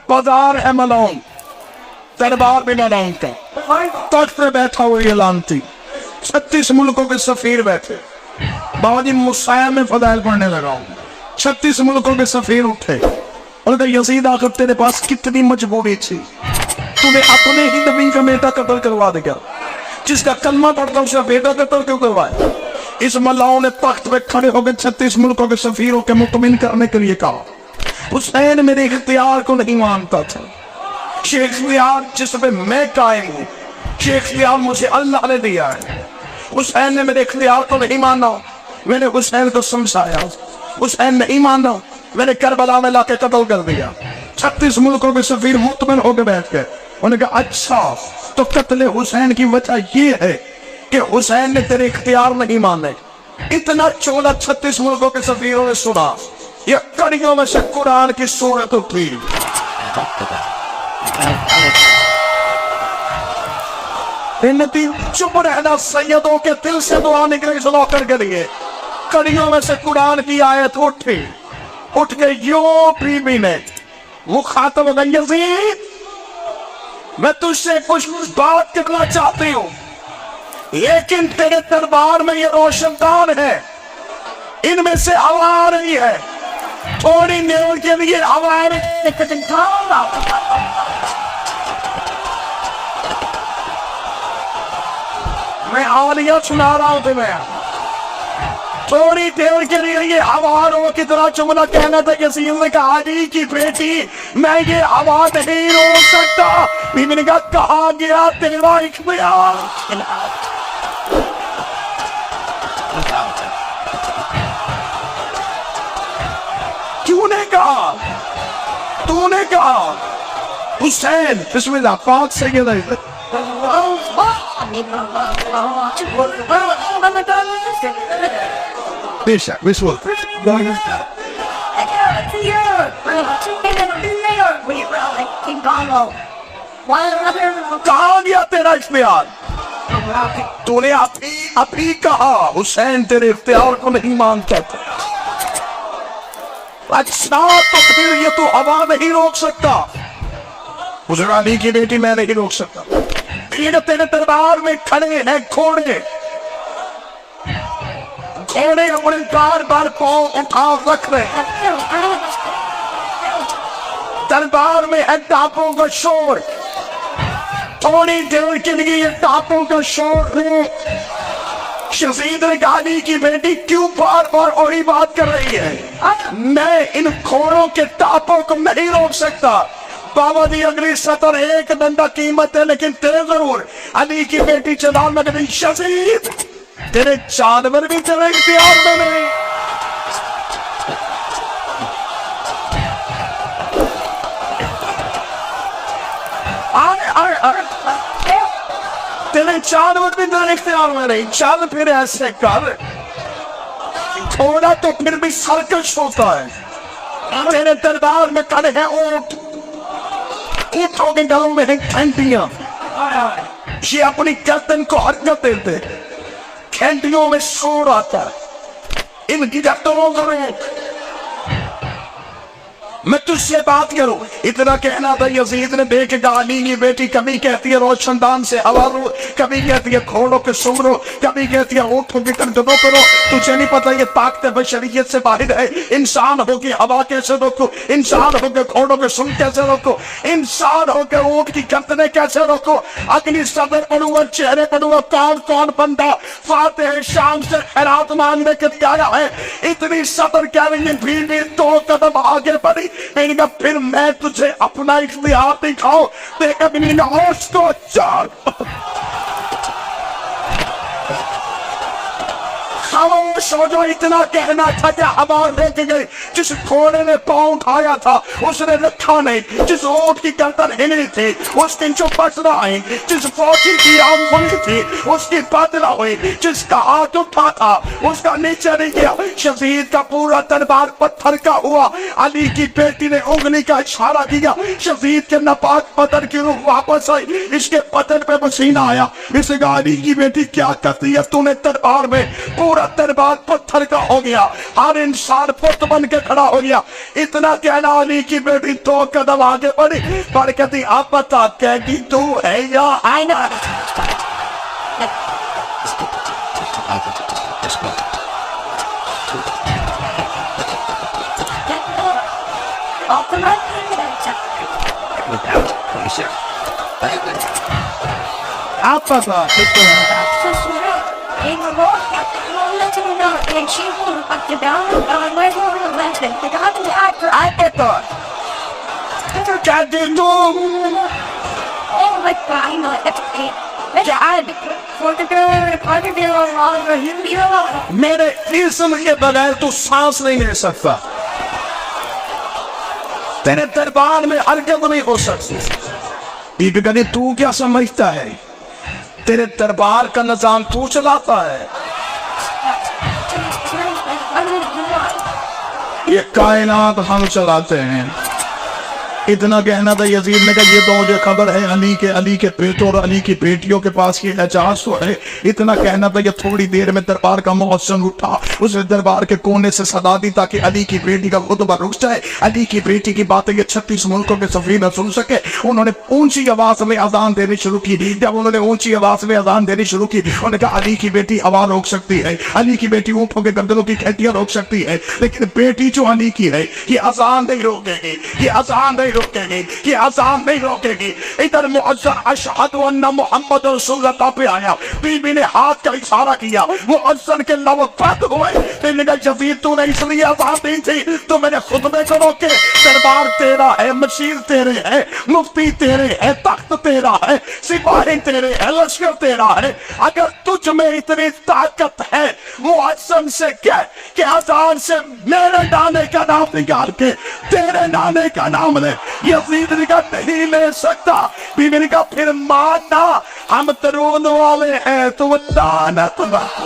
बाजार है मलौन, दरबार में मलौन का तख्त पे बैठा हुआ ये लानती, 36 मुल्कों के सफीर बैठे। बाबा जी मुस्सायम में फदाइल पढ़ने लगा हूँ, 36 मुल्कों के सफीर उठे और कहा यजीद आखिर तेरे पास कितनी मजबूरी थी, तूने अपने ही नबी का बेटा कत्ल करवा दिया, जिसका कलमा पढ़ता उसका बेटा कत्ल क्यों करवाया। इस मल्लाओं ने तख्त पे खड़े होकर 36 मुल्कों के सफीरों के मुतमिन करने के लिए कहा, हुसैन मेरे इख्तियार को नहीं मानता था, ये इख्तियार जिस पे मैं कायम हूँ, ये इख्तियार मुझे अल्लाह ने दिया है। हुसैन ने मेरे इख्तियार को नहीं माना, मैंने हुसैन को समझाया, हुसैन नहीं माना, मैंने करबला में लाके कत्ल कर दिया। 36 मुल्कों के सफीर मुतमिन होकर बैठ गए। उन्होंने कहा अच्छा तो कत्ल हुसैन की वजह ये है कि हुसैन ने तेरे इख्तियार नहीं माने। इतना चौला 36 मुल्कों के सफीरों ने सुना, ये कड़ियों में से कुरान की सूरत उठी। चुप रहना सैयदों के दिल से दुआ निकले इस लौकर के लिए। कड़ियों में से कुरान की आयत उठी, उठ के यो बीबी ने मुखातब हो गई, यजीद मैं तुझसे कुछ बात करना चाहती हूँ, लेकिन तेरे दरबार में ये रोशनदान है, इनमें से हवा आ रही है, थोड़ी देर के लिए हवा आ रही है। मैं आलिया सुना रहा हूं तुम्हें, थोड़ी देर के लिए ये हवारों की तरह जुमला कहना था यजीद ने कहा अली की बेटी मैं ये हवा नहीं रोक सकता। बीबी ने कहा गया तेरा इख्तियार। क्यों कहा, तूने कहा हुसैन बिस्मिल्लाह पाक से बेशक बिस्मिल्लाह कहा गया तेरा इख्तियार, तूने अभी कहा हुसैन तेरे इख्तियार को नहीं मानता था। अच्छा तो फिर ये तो हवा नहीं रोक सकता, हुजरानी की बेटी मैं नहीं रोक सकता। ये तेरे दरबार में खड़े हैं घोड़े, घोड़े अपने बार पांव उठा रख रहे हैं, दरबार में है टापों का शोर, थोड़ी देर के लिए टापों का शोर है। यजीद ने गाली की बेटी क्यों बार बार वही बात कर रही है, मैं इन घोड़ों के टापों को नहीं रोक सकता। बाबा जी अगली सतर एक डंडा कीमत है, लेकिन तेरे जरूर अली की बेटी चलान में कभी यजीद तेरे जानवर भी तेरे इख्तियार में नहीं। तेरे जानवर भी तेरे इख्तियार में नहीं। चल फिर ऐसे कर, थोड़ा तो फिर भी सर्कस होता है। तेरे दरबार में खड़े हैं ऊंट, ऊंटों के गलों में है घंटियां, ये अपनी गर्दन को हरकत देते, घंटियों में शोर आता है, इनकी गर्दनों को मैं तुझसे बात करूं। इतना कहना था यजीद ने देख गाली की बेटी कभी कहती है रोशनदान से हवा रो, कभी कहती है घोड़ों के सुन रो, कभी कहती है ऊँटों की तरह करो। तुझे नहीं पता ये ताकत बशरियत से बाहर है। इंसान हो के हवा कैसे रोको, इंसान हो के घोड़ों के सुन कैसे रोको, इंसान हो के ऊँट की गर्दनें कैसे रोको। अगली सदर पढ़ूंगा, चेहरे पढ़ूंगा, कौन कौन बंदा फातेह शाम से खैरात मांगने के आया है। इतनी सदर कह रही है भीड़ भी 2 कदम आगे बढ़ी। मैंने कहा फिर मैं तुझे अपना इख्तियार दिखाऊं, देखा मैंने होश को जाग। खामोश हो जो, इतना कहना था कि हवा रोक गई। जिस घोड़े ने पांव उठाया था उसने रखा नहीं, जिस ऊंट की गर्दन हिली थी उसकी चुप ना हुई, जिस फौजी की आंख खुली थी उसकी बात ना हुई, जिसका हाथ उठा था उसका नीचे नहीं गया। यजीद का पूरा दरबार पत्थर का हुआ। अली की बेटी ने उंगली का इशारा किया, यजीद के नापाक पत्थर की रूह वापस आई, इसके पत्थर पे पसीना आया। इस गाली की बेटी क्या करती है, तूने दरबार में पूरा पूरा दरबार पत्थर का हो गया, हर इंसान पुत बन के खड़ा हो गया। इतना कहना अली की बेटी 2 कदम आगे बढ़ी, पर कहती आप बता कहेगी तू है या आईना। आप बता मेरे इल्म के बगैर तू सांस नहीं ले सकता, तेरे दरबार में हरकत नहीं हो सकती। बीबी कहती तू क्या समझता है, तेरे दरबार का निजाम तू चलाता है, ये कायनात हम चलाते हैं। इतना कहना था यजीद ने कहा ये तो मुझे खबर है अली के बेटों और अली की बेटियों के पास ये एजाज तो है। इतना कहना था, ये थोड़ी देर में दरबार का मौसम उठा, उसे दरबार के कोने से सदा दी ताकि अली की बेटी का खुतबा रुक जाए, अली की बेटी की बातें ये 36 मुल्कों के सफीर न सुन सके। उन्होंने ऊंची आवाज में अजान देनी शुरू की। जब उन्होंने ऊंची आवाज में अजान देनी शुरू की, उन्होंने कहा अली की बेटी हवा रोक सकती है, अली की बेटी ऊँटों के गर्दनों की खैतियां रोक सकती है, लेकिन बेटी जो अली की है ये अजान नहीं रोकेगी, ये अजान नहीं रोकेगी, ये अजान नहीं रोकेगी। इधर मुअज्जन अशहदु अन्ना मुहम्मद रसूलुल्लाह पे आया, बीबी ने हाथ का इशारा किया, मुअज्जन के लब बंद हुए। इन्होंने कहा यजीद तूने इसलिए अजान दी थी तो मैंने खुतबे को रोके। दरबार तेरा है, मशीर तेरे है, मुफ्ती तेरे है, तख्त तेरा है, सिपाही तेरे है, लश्कर तेरा है। अगर तुझ में इतनी ताकत है मुअज्जन से कह कि अजान से मेरे नाने का नाम निकाल के तेरे नाने का नाम ले। यजीद ने कहा नहीं ले सकता। बीवी ने कहा फिर मानना, हम तरोन वाले हैं, तुम दाना तुम्हारा